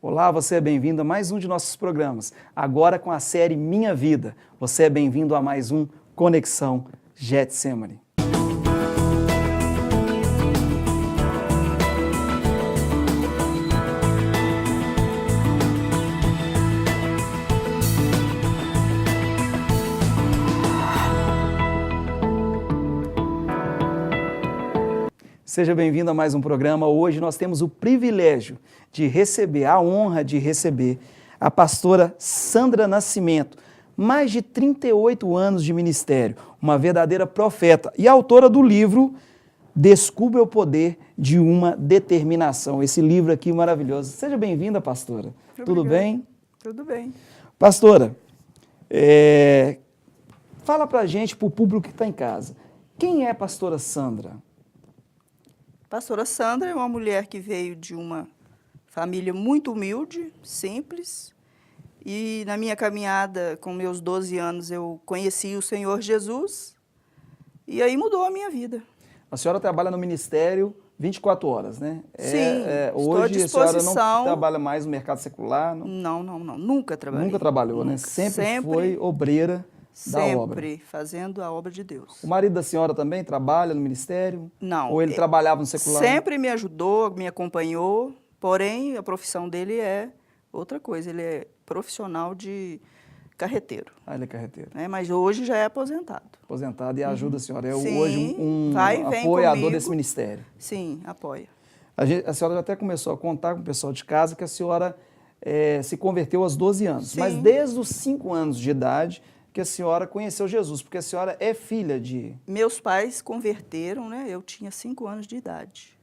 Olá, você é bem-vindo a mais um de nossos programas, agora com a série Minha Vida. Você é bem-vindo a mais um Conexão Getsemane. Seja bem-vindo a mais um programa. Hoje nós temos o privilégio de receber, a honra de receber a pastora Sandra Nascimento, mais de 38 anos de ministério, uma verdadeira profeta e autora do livro Descubra o Poder de uma Determinação. Esse livro aqui maravilhoso. Seja bem-vinda, pastora. Tudo bem? Tudo bem. Pastora, fala pra gente, pro público que está em casa, quem é a pastora Sandra? Pastora Sandra é uma mulher que veio de uma família muito humilde, simples, e na minha caminhada, com meus 12 anos, eu conheci o Senhor Jesus, e aí mudou a minha vida. A senhora trabalha no ministério 24 horas, né? Sim, estou à hoje disposição. A senhora não trabalha mais no mercado secular? Não, nunca trabalhei. Nunca trabalhou, né? Sempre foi obreira da obra. Sempre fazendo a obra de Deus. O marido da senhora também trabalha no ministério? Não. Ou ele trabalhava no secular? Sempre me ajudou, me acompanhou, porém a profissão dele é outra coisa, ele é profissional de carreteiro. Ah, ele é carreteiro. Mas hoje já é aposentado. Aposentado e ajuda a senhora. É Sim, hoje um vem apoiador comigo. desse ministério. Sim, apoia. A senhora já até começou a contar com o pessoal de casa que a senhora se converteu aos 12 anos. Sim. Mas desde os 5 anos de idade que a senhora conheceu Jesus, porque a senhora é filha de... Meus pais converteram, né? Eu tinha 5 anos de idade.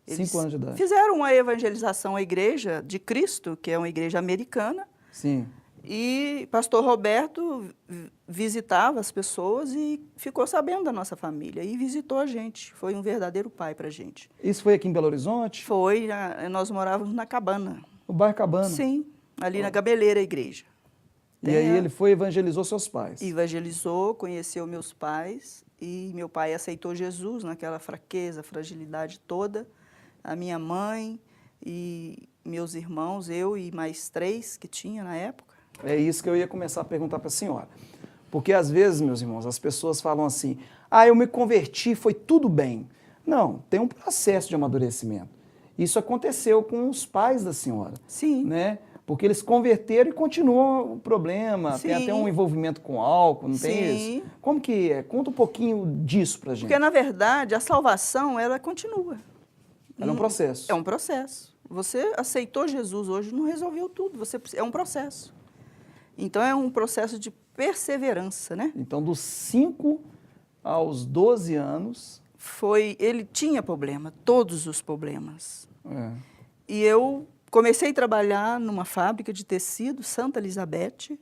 5 anos de idade. Fizeram uma evangelização à Igreja de Cristo, que é uma igreja americana. Sim. E pastor Roberto visitava as pessoas e ficou sabendo da nossa família. E visitou a gente. Foi um verdadeiro pai para a gente. Isso foi aqui em Belo Horizonte? Foi, nós morávamos na Cabana. No bairro Cabana? Sim, ali na Gabeleira, a igreja. E aí ele foi e evangelizou seus pais? Evangelizou, conheceu meus pais e meu pai aceitou Jesus naquela fraqueza, fragilidade toda. A minha mãe e meus irmãos, eu e mais 3 que tinha na época. É isso que eu ia começar a perguntar para a senhora. Porque às vezes, meus irmãos, as pessoas falam assim, eu me converti, foi tudo bem. Não, tem um processo de amadurecimento. Isso aconteceu com os pais da senhora. Sim. Né? Porque eles converteram e continuam o problema. Sim. Tem até um envolvimento com álcool, não tem Sim. isso? Como que é? Conta um pouquinho disso pra gente. Porque, na verdade, a salvação, ela continua. Ela é um processo. É um processo. Você aceitou Jesus hoje, não resolveu tudo. É um processo. Então, é um processo de perseverança, né? Então, dos 5 aos 12 anos... Ele tinha problema, todos os problemas. É. E eu comecei a trabalhar numa fábrica de tecido, Santa Elizabeth,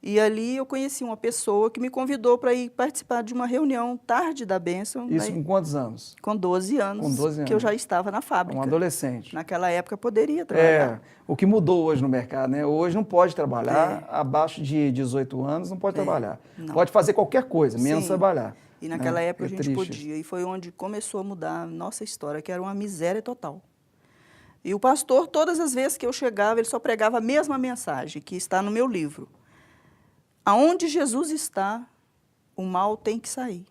e ali eu conheci uma pessoa que me convidou para ir participar de uma reunião tarde da bênção. Isso com quantos anos? Com 12 anos, Com 12 anos. que eu já estava na fábrica. Um adolescente. Naquela época poderia trabalhar. O que mudou hoje no mercado, né? Hoje não pode trabalhar, abaixo de 18 anos não pode trabalhar. Não. Pode fazer qualquer coisa, menos Sim. trabalhar. E naquela época a gente triste. podia, e foi onde começou a mudar a nossa história, que era uma miséria total. E o pastor, todas as vezes que eu chegava, ele só pregava a mesma mensagem, que está no meu livro. Aonde Jesus está, o mal tem que sair.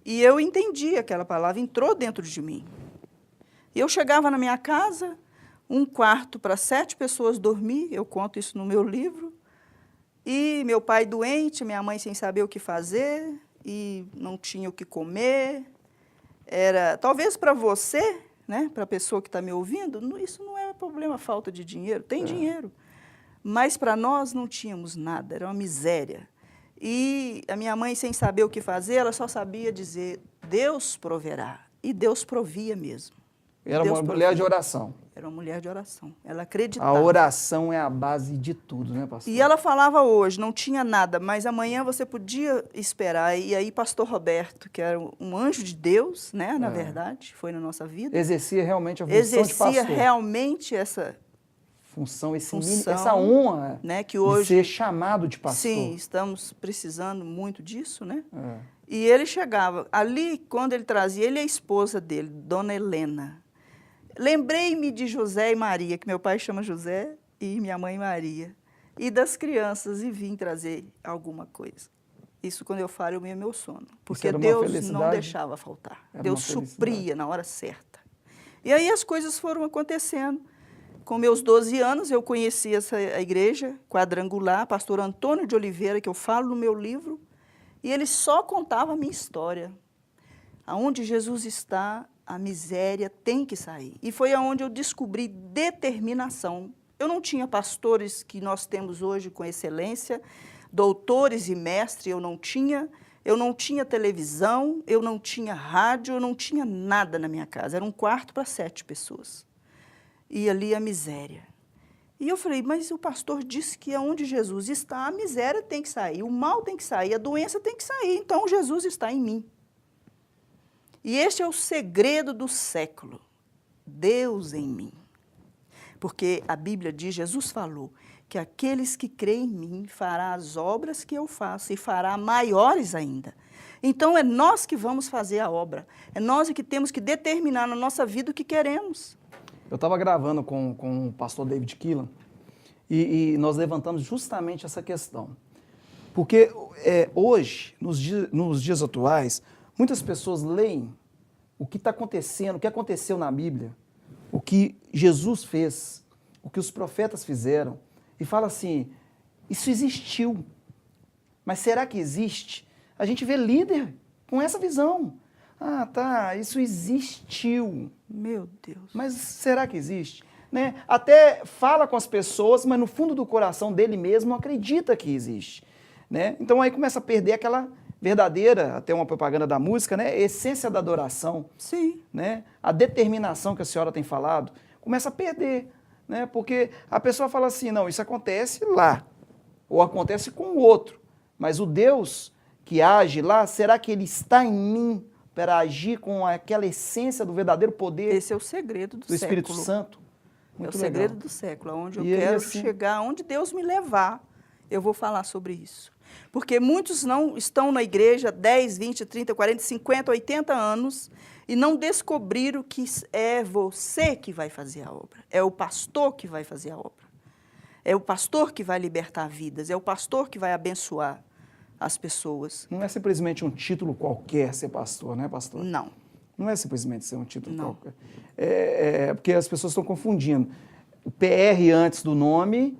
E eu entendi aquela palavra, entrou dentro de mim. E eu chegava na minha casa, um quarto para 7 pessoas dormir, eu conto isso no meu livro, e meu pai doente, minha mãe sem saber o que fazer, e não tinha o que comer. Talvez para você, né, para a pessoa que está me ouvindo, isso não é problema, falta de dinheiro, tem dinheiro. Mas para nós não tínhamos nada, era uma miséria. E a minha mãe, sem saber o que fazer, ela só sabia dizer, Deus proverá. E Deus provia mesmo. Era uma mulher de oração. Era uma mulher de oração. Ela acreditava. A oração é a base de tudo, né, pastor? E ela falava hoje, não tinha nada, mas amanhã você podia esperar. E aí, pastor Roberto, que era um anjo de Deus, né, na verdade, foi na nossa vida. Exercia realmente a função de pastor. Exercia realmente essa função, função, essa honra, né, que hoje, de ser chamado de pastor. Sim, estamos precisando muito disso, né? É. E ele chegava, ali, quando ele trazia, ele e a esposa dele, Dona Helena, Lembrei-me de José e Maria, que meu pai chama José e minha mãe Maria, e das crianças, e vim trazer alguma coisa. Isso quando eu falo, eu me emociono, porque Deus não deixava faltar. Deus supria na hora certa. E aí as coisas foram acontecendo. Com meus 12 anos, eu conheci a igreja quadrangular, pastor Antônio de Oliveira, que eu falo no meu livro, e ele só contava a minha história. Aonde Jesus está, a miséria tem que sair. E foi aonde eu descobri determinação. Eu não tinha pastores que nós temos hoje com excelência, doutores e mestres, eu não tinha televisão, eu não tinha rádio, eu não tinha nada na minha casa. Era um quarto para 7 pessoas. E ali a miséria. E eu falei, mas o pastor disse que onde Jesus está, a miséria tem que sair, o mal tem que sair, a doença tem que sair, então Jesus está em mim. E este é o segredo do século, Deus em mim. Porque a Bíblia diz, Jesus falou, que aqueles que creem em mim fará as obras que eu faço e fará maiores ainda. Então é nós que vamos fazer a obra, é nós que temos que determinar na nossa vida o que queremos. Eu estava gravando com o pastor David Keelan e nós levantamos justamente essa questão. Porque hoje, nos dias atuais, muitas pessoas leem o que está acontecendo, o que aconteceu na Bíblia, o que Jesus fez, o que os profetas fizeram, e fala assim, isso existiu, mas será que existe? A gente vê líder com essa visão. Ah, tá, isso existiu. Meu Deus. Mas será que existe? Né? Até fala com as pessoas, mas no fundo do coração dele mesmo não acredita que existe. Né? Então aí começa a perder aquela verdadeira, até uma propaganda da música, né? Essência da adoração. Sim. Né? A determinação que a senhora tem falado, começa a perder. Né? Porque a pessoa fala assim, não, isso acontece lá, ou acontece com o outro. Mas o Deus que age lá, será que ele está em mim para agir com aquela essência do verdadeiro poder? Esse é o segredo do século. Espírito Santo. Muito é o segredo do século, aonde eu E aí, quero assim, chegar, aonde Deus me levar, eu vou falar sobre isso. Porque muitos não estão na igreja 10, 20, 30, 40, 50, 80 anos e não descobriram que é você que vai fazer a obra, é o pastor que vai fazer a obra, é o pastor que vai libertar vidas, é o pastor que vai abençoar as pessoas. Não é simplesmente um título qualquer ser pastor, né, pastor? Não. Não é simplesmente ser um título Não. qualquer. Porque as pessoas estão confundindo. O PR antes do nome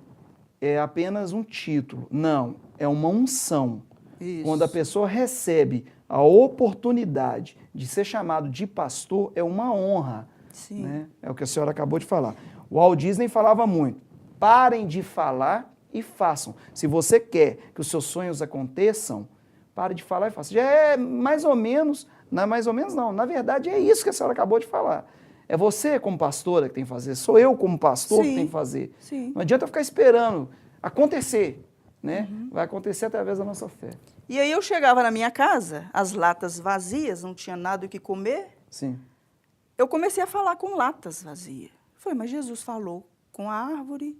é apenas um título. Não, é uma unção. Isso. Quando a pessoa recebe a oportunidade de ser chamado de pastor, é uma honra. Sim. Né? É o que a senhora acabou de falar. O Walt Disney falava muito. Parem de falar e façam. Se você quer que os seus sonhos aconteçam, pare de falar e faça. Já é mais ou menos, não é mais ou menos não, na verdade é isso que a senhora acabou de falar. É você como pastora que tem que fazer, sou eu como pastor que tem que fazer. Sim. Não adianta ficar esperando acontecer, né? Vai acontecer através da nossa fé. E aí eu chegava na minha casa, as latas vazias, não tinha nada o que comer, Sim. eu comecei a falar com latas vazias. Falei, mas Jesus falou com a árvore,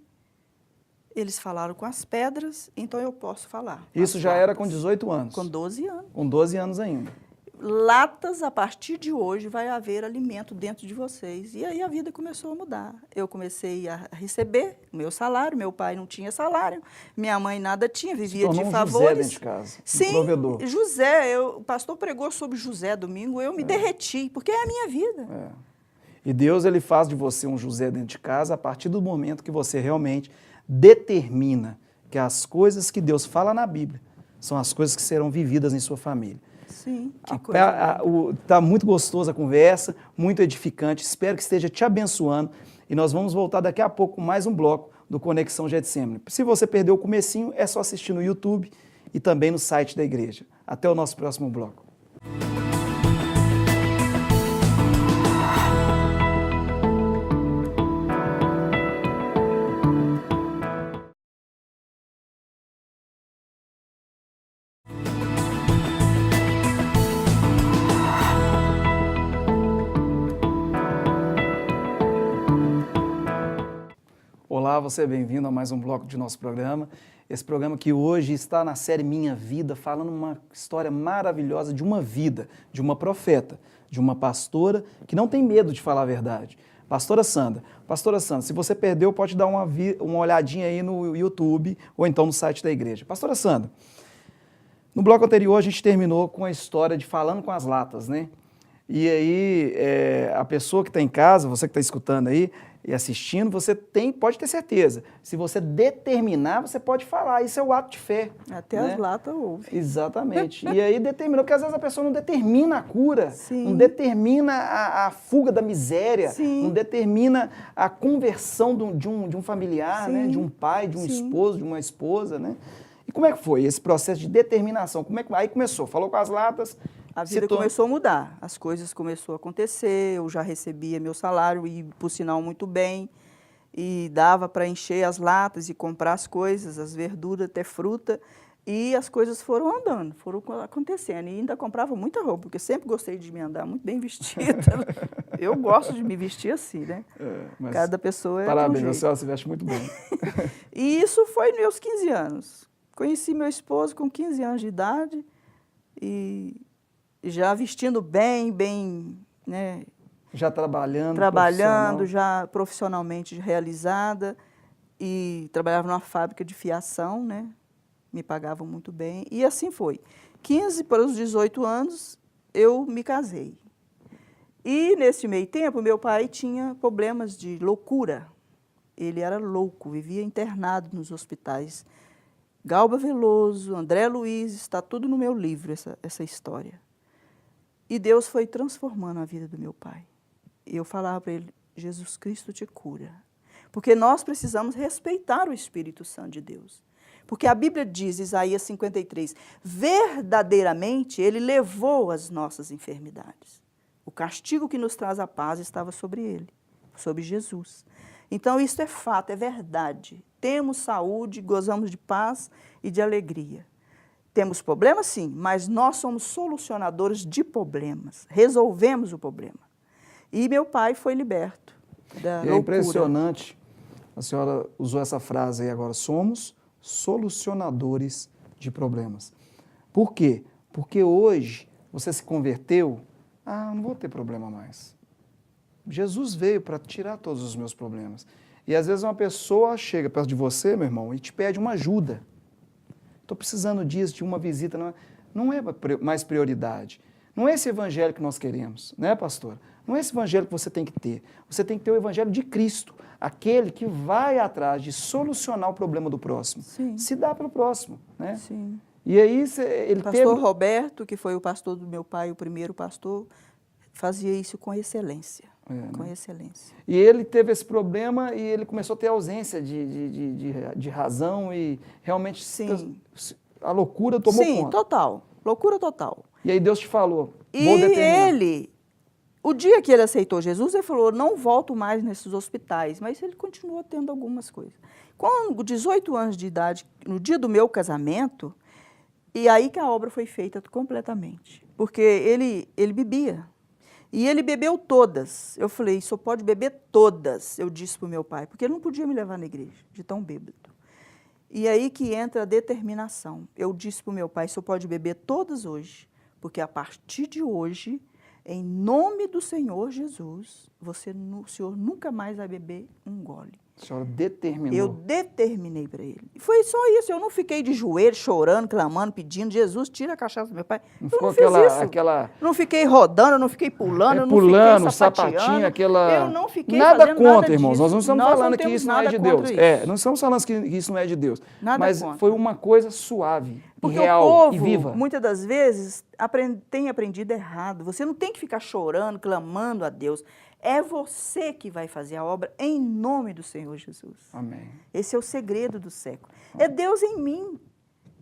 eles falaram com as pedras, então eu posso falar. Isso já era com 18 anos? Com 12 anos. Com 12 anos ainda. Latas, a partir de hoje, vai haver alimento dentro de vocês. E aí a vida começou a mudar. Eu comecei a receber o meu salário, meu pai não tinha salário, minha mãe nada tinha, vivia de favores. José dentro de casa, Sim, provedor. José, o pastor pregou sobre José domingo, eu me derreti, porque é a minha vida. É. E Deus, ele faz de você um José dentro de casa a partir do momento que você realmente determina que as coisas que Deus fala na Bíblia são as coisas que serão vividas em sua família. Sim, que coisa. Está muito gostosa a conversa, muito edificante, espero que esteja te abençoando e nós vamos voltar daqui a pouco com mais um bloco do Conexão Getsemane. Se você perdeu o comecinho, é só assistir no YouTube e também no site da igreja. Até o nosso próximo bloco. Olá, você é bem-vindo a mais um bloco de nosso programa. Esse programa que hoje está na série Minha Vida, falando uma história maravilhosa de uma vida, de uma profeta, de uma pastora que não tem medo de falar a verdade. Pastora Sandra. Pastora Sandra, se você perdeu, pode dar uma olhadinha aí no YouTube ou então no site da igreja. Pastora Sandra, no bloco anterior a gente terminou com a história de falando com as latas, né? E aí, a pessoa que está em casa, você que está escutando aí e assistindo, você pode ter certeza. Se você determinar, você pode falar. Isso é o ato de fé. Até né? as latas ouvem. Exatamente. E aí determinou, porque às vezes a pessoa não determina a cura, Sim. não determina a fuga da miséria, Sim. não determina a conversão de um familiar, né? De um pai, de um Sim. esposo, de uma esposa, né? E como é que foi esse processo de determinação? Aí começou, falou com as latas. A vida começou a mudar, as coisas começaram a acontecer, eu já recebia meu salário e, por sinal, muito bem, e dava para encher as latas e comprar as coisas, as verduras, até fruta, e as coisas foram andando, foram acontecendo. E ainda comprava muita roupa, porque sempre gostei de me andar muito bem vestida. Eu gosto de me vestir assim, né? Cada pessoa é parabéns, de um jeito. você se veste muito bem. E isso foi nos meus 15 anos. Conheci meu esposo com 15 anos de idade e já vestindo bem, né? Já trabalhando, já profissionalmente realizada, e trabalhava numa fábrica de fiação, né? Me pagavam muito bem, e assim foi. 15 para os 18 anos, eu me casei. E, nesse meio tempo, meu pai tinha problemas de loucura. Ele era louco, vivia internado nos hospitais. Galba Veloso, André Luiz, está tudo no meu livro, essa história. E Deus foi transformando a vida do meu pai. E eu falava para ele, Jesus Cristo te cura. Porque nós precisamos respeitar o Espírito Santo de Deus. Porque a Bíblia diz, Isaías 53, verdadeiramente Ele levou as nossas enfermidades. O castigo que nos traz a paz estava sobre Ele, sobre Jesus. Então, isso é fato, é verdade. Temos saúde, gozamos de paz e de alegria. Temos problemas, sim, mas nós somos solucionadores de problemas. Resolvemos o problema. E meu pai foi liberto da loucura. É impressionante, a senhora usou essa frase aí agora, somos solucionadores de problemas. Por quê? Porque hoje você se converteu, não vou ter problema mais. Jesus veio para tirar todos os meus problemas. E às vezes uma pessoa chega perto de você, meu irmão, e te pede uma ajuda. Estou precisando disso, de uma visita. Não é mais prioridade. Não é esse evangelho que nós queremos, né, pastora? Não é esse evangelho que você tem que ter. Você tem que ter o evangelho de Cristo, aquele que vai atrás de solucionar o problema do próximo. Sim. Se dá pelo próximo, né? Sim. E aí ele o pastor Roberto, que foi o pastor do meu pai, o primeiro pastor, fazia isso com excelência. Com excelência. E ele teve esse problema e ele começou a ter ausência de razão e realmente a loucura tomou conta. Sim, total. Loucura total. E aí Deus te falou, vou determinar. O dia que ele aceitou Jesus, ele falou, não volto mais nesses hospitais, mas ele continuou tendo algumas coisas. Com 18 anos de idade, no dia do meu casamento, e aí que a obra foi feita completamente. Porque ele bebia. E ele bebeu todas. Eu falei, só pode beber todas, eu disse para o meu pai, porque ele não podia me levar na igreja, de tão bêbado. E aí que entra a determinação. Eu disse para o meu pai, só pode beber todas hoje, porque a partir de hoje, em nome do Senhor Jesus, o senhor nunca mais vai beber um gole. A senhora determinou. Eu determinei para ele. E foi só isso. Eu não fiquei de joelho, chorando, clamando, pedindo, Jesus, tira a cachaça do meu pai. Não eu ficou não fiz isso. aquela... Não fiquei rodando, eu não fiquei pulando, eu não pulando, fiquei sapateando. sapatinho, aquela... Eu não fiquei nada fazendo contra, nada irmãos. disso. Nós não estamos falando que isso não é de Deus. Isso. Não estamos falando que isso não é de Deus. Nada mas contra. foi uma coisa suave, porque real o povo, e viva. Muitas das vezes, tem aprendido errado. Você não tem que ficar chorando, clamando a Deus. É você que vai fazer a obra em nome do Senhor Jesus. Amém. Esse é o segredo do século. É Deus em mim.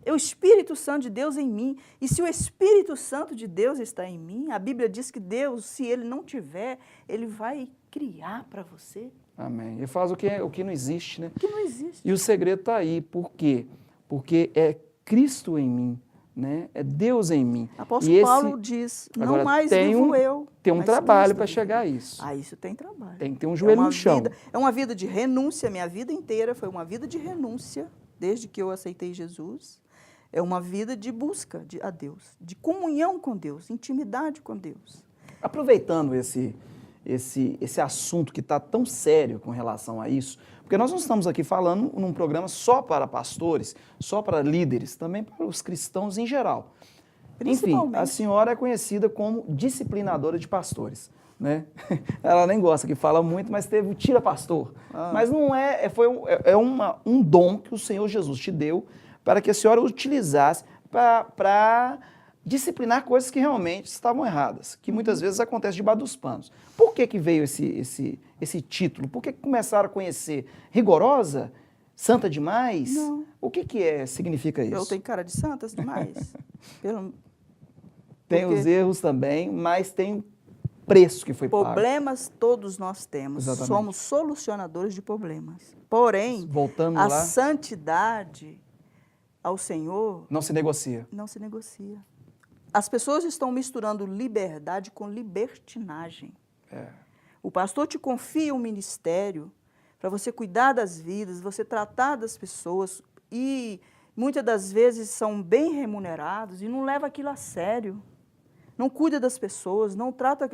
É o Espírito Santo de Deus em mim. E se o Espírito Santo de Deus está em mim, a Bíblia diz que Deus, se Ele não tiver, Ele vai criar para você. Amém. Ele faz o que não existe, né? O que não existe. E o segredo está aí. Por quê? Porque é Cristo em mim, né? É Deus em mim. Apóstolo Paulo diz, não mais vivo eu. Tem um trabalho para chegar a isso. Isso tem trabalho. Tem que ter um joelho no chão. É uma vida de renúncia. Minha vida inteira foi uma vida de renúncia, desde que eu aceitei Jesus. É uma vida de busca a Deus, de comunhão com Deus, intimidade com Deus. Aproveitando esse assunto que está tão sério com relação a isso? Porque nós não estamos aqui falando num programa só para pastores, só para líderes, também para os cristãos em geral. Enfim, a senhora é conhecida como disciplinadora de pastores, né? Ela nem gosta que fala muito, mas teve o tira pastor. Mas não foi um dom que o Senhor Jesus te deu para que a senhora utilizasse para disciplinar coisas que realmente estavam erradas, que muitas vezes acontece debaixo dos panos. Por que veio esse título? Por que começaram a conhecer? Rigorosa? Santa demais? Não. O que significa isso? Eu tenho cara de santas demais. Tem os erros também, mas tem o preço que foi pago. Problemas todos nós temos. Exatamente. Somos solucionadores de problemas. Porém, voltando a lá, santidade ao Senhor não se negocia. Não se negocia. As pessoas estão misturando liberdade com libertinagem. O pastor te confia um ministério para você cuidar das vidas, você tratar das pessoas e muitas das vezes são bem remunerados e não leva aquilo a sério. Não cuida das pessoas, não trata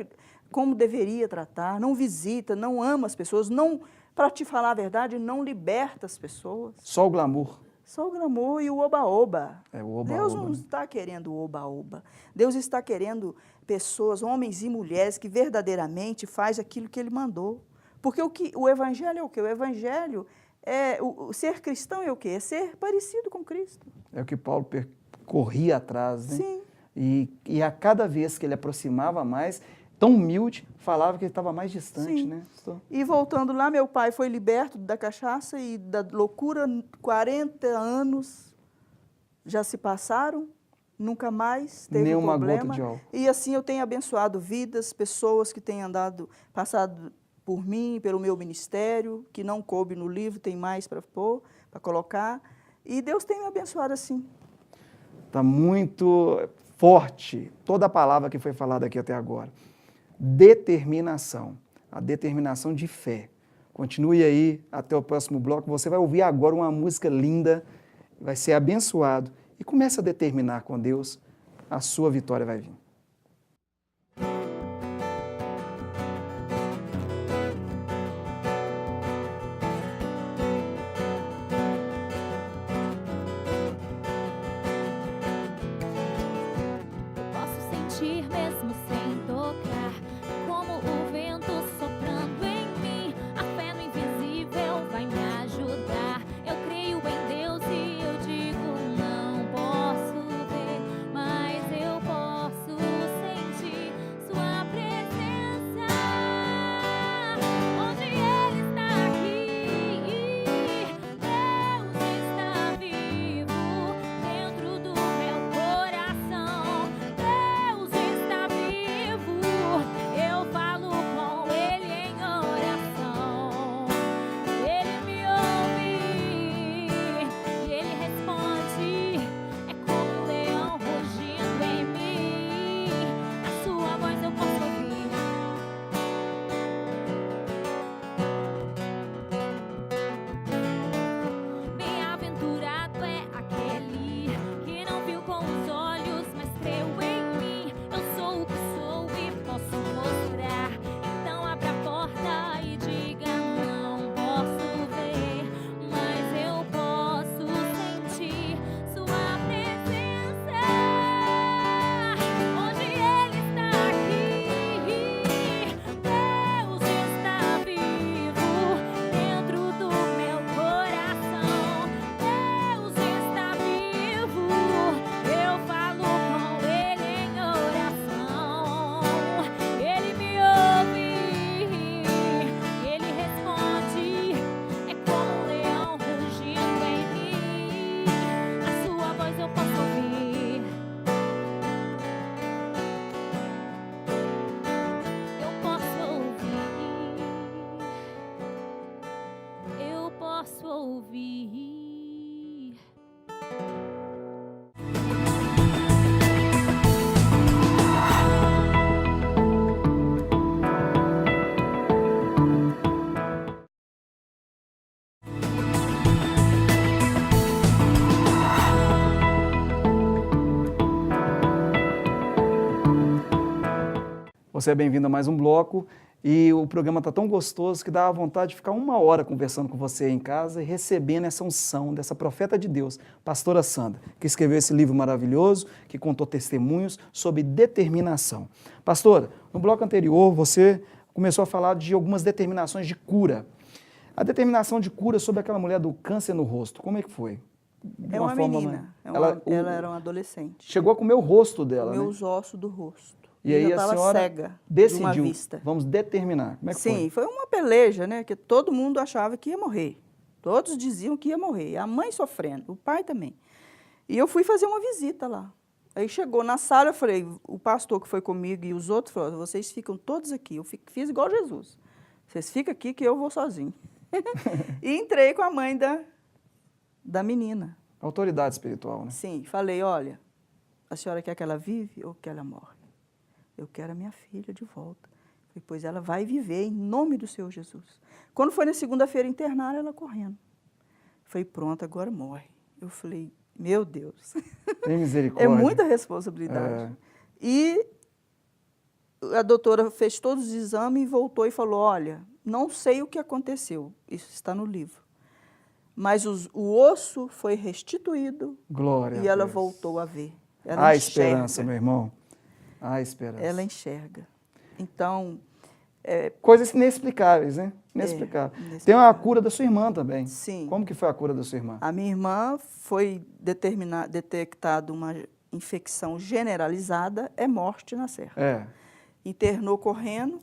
como deveria tratar, não visita, não ama as pessoas, não, para te falar a verdade, não liberta as pessoas. Só o glamour. Só o glamour e o oba-oba. O oba-oba. Deus não está querendo o oba-oba. Deus está querendo pessoas, homens e mulheres, que verdadeiramente fazem aquilo que Ele mandou. Porque o Evangelho é o quê? O Evangelho ser cristão é o quê? É ser parecido com Cristo. É o que Paulo corria atrás, né? Sim. E a cada vez que ele aproximava mais, tão humilde, falava que ele estava mais distante, Sim. né? E voltando lá, meu pai foi liberto da cachaça e da loucura, 40 anos já se passaram, nunca mais teve nenhuma problema. gota de álcool. E assim eu tenho abençoado vidas, pessoas que têm passado por mim, pelo meu ministério, que não coube no livro, tem mais para pôr, para colocar. E Deus tem me abençoado assim. Está muito forte toda a palavra que foi falada aqui até agora. Determinação, a determinação de fé. Continue aí até o próximo bloco, você vai ouvir agora uma música linda, vai ser abençoado e comece a determinar com Deus, a sua vitória vai vir. Mesmo sem tocar, como o vento soprando em mim, a fé no invisível vai me ajudar. Eu creio em Deus e eu digo não posso ver, mas eu posso sentir sua presença. Onde Ele está aqui, Deus está vivo dentro do meu coração. Eu falo com Ele em oração. Ele me ouve e Ele responde. É como um leão rugindo em mim. A sua voz eu posso ouvir. Bem-aventurado é aquele que não viu com os olhos, mas creu em mim. Eu sou o que sou e posso mostrar. Então abra a porta e diga não posso ver, mas eu posso sentir sua presença. Onde Ele está aqui, Deus está vivo dentro do meu coração. Deus está vivo, eu falo com Ele em oração. Ele me ouve, Ele responde. É como um leão rugindo em mim. A sua voz eu posso ouvir. Eu posso ouvir. Eu posso ouvir. Você é bem-vindo a mais um bloco E o programa está tão gostoso que dá vontade de ficar 1 hora conversando com você aí em casa e recebendo essa unção dessa profeta de Deus, pastora Sandra, que escreveu esse livro maravilhoso, que contou testemunhos sobre determinação. Pastora, no bloco anterior você começou a falar de algumas determinações de cura. A determinação de cura sobre aquela mulher do câncer no rosto, como é que foi? É uma menina, ela era uma adolescente. Chegou a comer o rosto dela, Comeu né? os ossos do rosto. E aí já a estava senhora cega de decidiu, uma vista. vamos determinar. Como é que foi? Sim, foi uma peleja, né? Que todo mundo achava que ia morrer. Todos diziam que ia morrer. A mãe sofrendo, o pai também. E eu fui fazer uma visita lá. Aí chegou na sala, eu falei, o pastor que foi comigo e os outros falaram, vocês ficam todos aqui. Eu fiz igual Jesus. Vocês ficam aqui que eu vou sozinho. E entrei com a mãe da menina. Autoridade espiritual, né? Sim, falei, olha, a senhora quer que ela vive ou que ela morre? Eu quero a minha filha de volta. Falei, pois ela vai viver em nome do Senhor Jesus. Quando foi na segunda-feira internar, ela correndo. Falei, pronto, agora morre. Eu falei, meu Deus. Tem misericórdia. É muita responsabilidade. E a doutora fez todos os exames e voltou e falou, olha, não sei o que aconteceu, isso está no livro. Mas o osso foi restituído. Glória e a ela Deus. voltou a ver. Há esperança, meu irmão. Há esperança. Ela enxerga. Então... coisas inexplicáveis, né? Inexplicáveis. Inexplicável. Tem a cura da sua irmã também. Sim. Como que foi a cura da sua irmã? A minha irmã foi detectada uma infecção generalizada, é morte na serra. Internou correndo.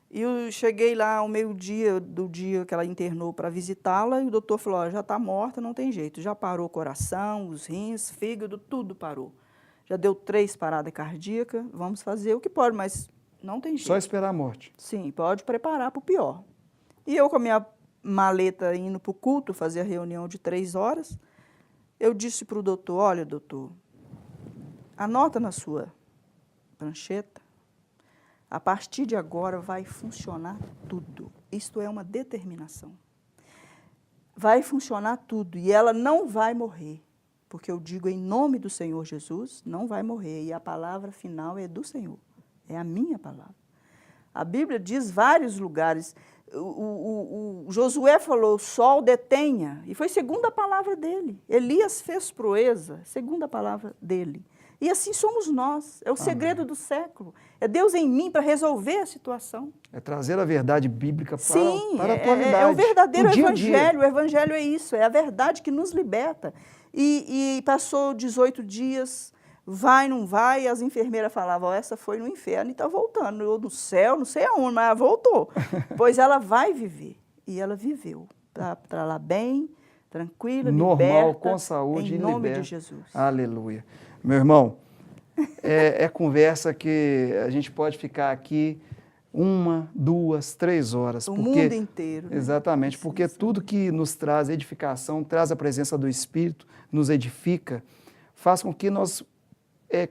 E eu cheguei lá ao meio-dia do dia que ela internou para visitá-la e o doutor falou, ó, já está morta, não tem jeito. Já parou o coração, os rins, fígado, tudo parou. Já deu 3 paradas cardíacas, vamos fazer o que pode, mas não tem jeito. Só esperar a morte. Sim, pode preparar para o pior. E eu com a minha maleta indo para o culto, fazer a reunião de 3 horas, eu disse para o doutor, olha, doutor, anota na sua prancheta, a partir de agora vai funcionar tudo. Isto é uma determinação. Vai funcionar tudo e ela não vai morrer. Porque eu digo em nome do Senhor Jesus, não vai morrer. E a palavra final é do Senhor. É a minha palavra. A Bíblia diz vários lugares. O Josué falou, o sol detenha. E foi segundo a palavra dele. Elias fez proeza, segundo a palavra dele. E assim somos nós. É o segredo do século. É Deus em mim para resolver a situação. É trazer a verdade bíblica para, Sim, para a atualidade. É o verdadeiro dia a evangelho. dia. O evangelho é isso, é a verdade que nos liberta. E passou 18 dias, vai, não vai, e as enfermeiras falavam, essa foi no inferno e está voltando. Eu no céu, não sei aonde, mas ela voltou. Pois ela vai viver. E ela viveu. Está lá bem, tranquila, normal, liberta, com saúde, em nome liberta. de Jesus. Aleluia. Meu irmão, é conversa que a gente pode ficar aqui 1, 2, 3 horas. O porque, mundo inteiro. Né? Exatamente, porque tudo que nos traz edificação, traz a presença do Espírito, nos edifica, faz com que nós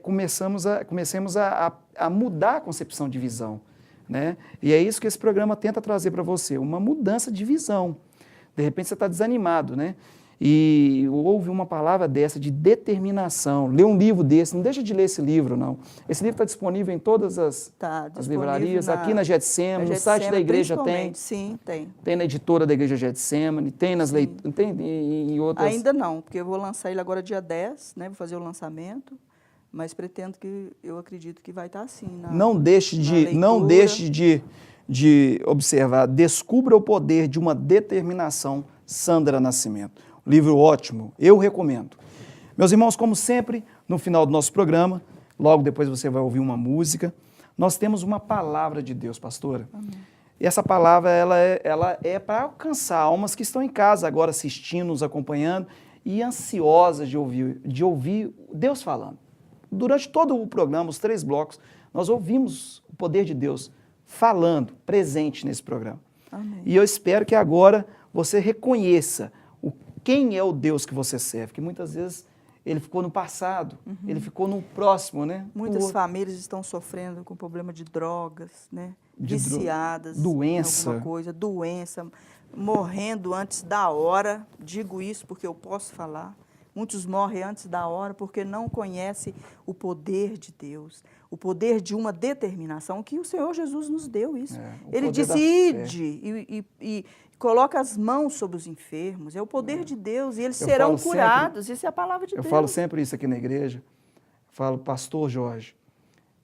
comecemos a mudar a concepção de visão. Né? E é isso que esse programa tenta trazer para você, uma mudança de visão. De repente você está desanimado, né? E ouve uma palavra dessa de determinação, lê um livro desse, não deixa de ler esse livro, não. Esse livro está disponível em todas as livrarias, aqui na Getsemane, no site da igreja tem. Sim, tem. Tem na editora da igreja Getsemane, tem nas tem em outras. Ainda não, porque eu vou lançar ele agora dia 10, né? Vou fazer o lançamento, mas pretendo que, eu acredito que vai estar assim. Não deixe de observar, descubra o poder de uma determinação, Sandra Nascimento. Livro ótimo, eu recomendo. Meus irmãos, como sempre, no final do nosso programa, logo depois você vai ouvir uma música, nós temos uma palavra de Deus, pastora. Amém. E essa palavra ela é para alcançar almas que estão em casa agora assistindo, nos acompanhando e ansiosas de ouvir Deus falando. Durante todo o programa, os 3 blocos, nós ouvimos o poder de Deus falando, presente nesse programa. Amém. E eu espero que agora você reconheça quem é o Deus que você serve, que muitas vezes ele ficou no passado, ele ficou no próximo, né? Muitas famílias estão sofrendo com problema de drogas, né? Viciadas doença. em alguma coisa, doença, morrendo antes da hora, digo isso porque eu posso falar. Muitos morrem antes da hora porque não conhecem o poder de Deus, o poder de uma determinação que o Senhor Jesus nos deu isso. Ele disse, ide e coloca as mãos sobre os enfermos. É o poder de Deus e eles serão curados. Isso é a palavra de Deus. Eu falo sempre isso aqui na igreja. Falo, pastor Jorge,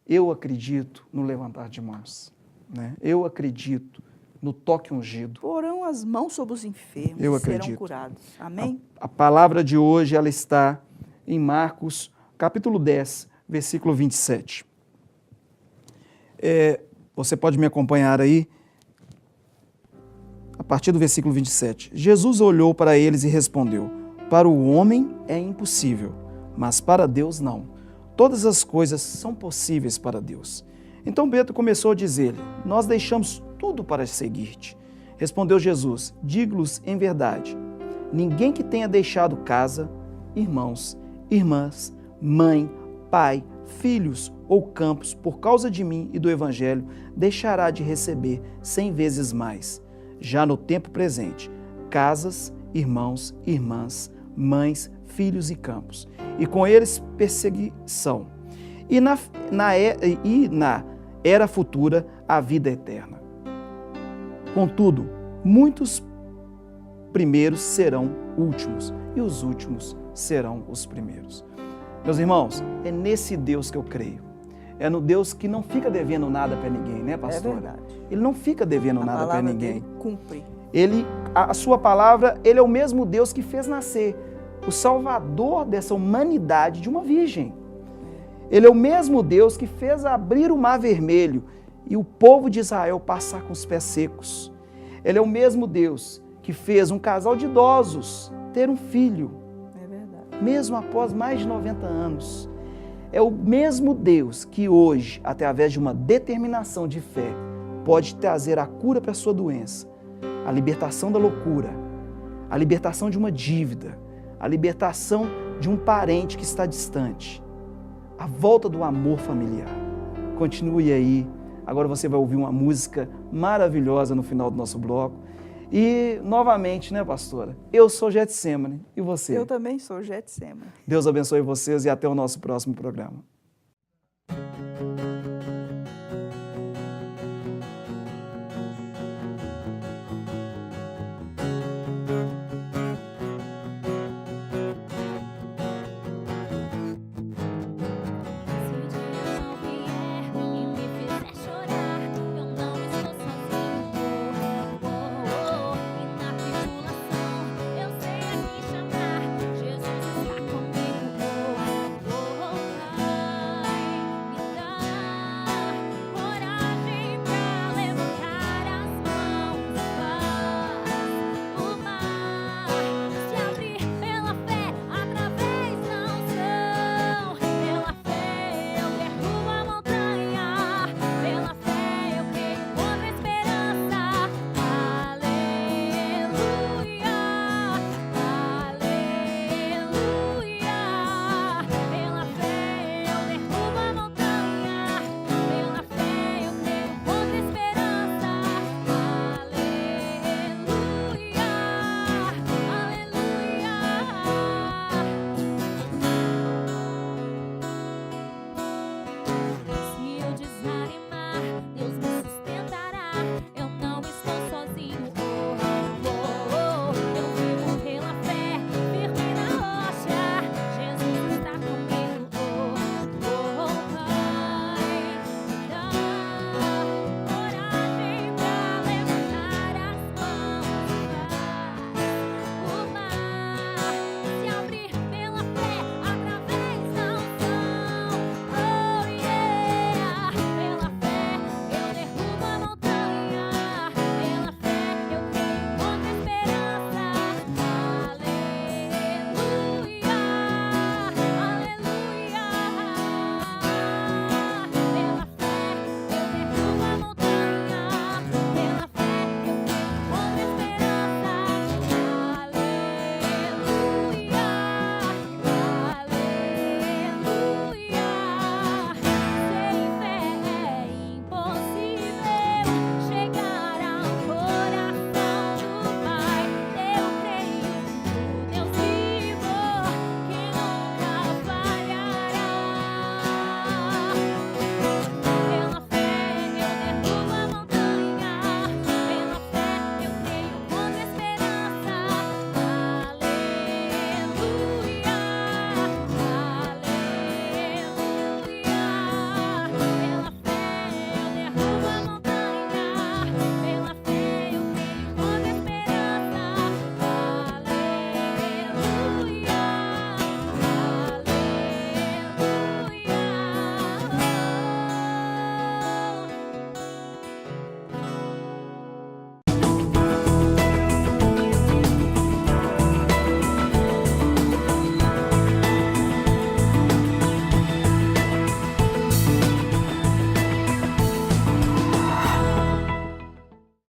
eu acredito no levantar de mãos. Né? Eu acredito no toque ungido. Porão as mãos sobre os enfermos Eu e serão acredito. curados. Amém? A palavra de hoje, ela está em Marcos, capítulo 10, versículo 27. Você pode me acompanhar aí? A partir do versículo 27. Jesus olhou para eles e respondeu, para o homem é impossível, mas para Deus não. Todas as coisas são possíveis para Deus. Então Pedro começou a dizer-lhe, nós deixamos tudo para seguir-te. Respondeu Jesus, digo-lhes em verdade, ninguém que tenha deixado casa, irmãos, irmãs, mãe, pai, filhos ou campos por causa de mim e do Evangelho, deixará de receber 100 vezes mais, já no tempo presente, casas, irmãos, irmãs, mães, filhos e campos, e com eles perseguição, e na era futura a vida eterna. Contudo, muitos primeiros serão últimos, e os últimos serão os primeiros. Meus irmãos, é nesse Deus que eu creio. É no Deus que não fica devendo nada para ninguém, né, pastor? É verdade. Ele não fica devendo nada para ninguém. Dele cumpre. A sua palavra, ele é o mesmo Deus que fez nascer o Salvador dessa humanidade de uma virgem. Ele é o mesmo Deus que fez abrir o Mar Vermelho e o povo de Israel passar com os pés secos. Ele é o mesmo Deus que fez um casal de idosos ter um filho, É verdade. mesmo após mais de 90 anos. É o mesmo Deus que hoje, através de uma determinação de fé, pode trazer a cura para a sua doença, a libertação da loucura, a libertação de uma dívida, a libertação de um parente que está distante, a volta do amor familiar. Continue aí. Agora você vai ouvir uma música maravilhosa no final do nosso bloco. E, novamente, né, pastora? Eu sou Getsemane. E você? Eu também sou Getsemane. Deus abençoe vocês e até o nosso próximo programa.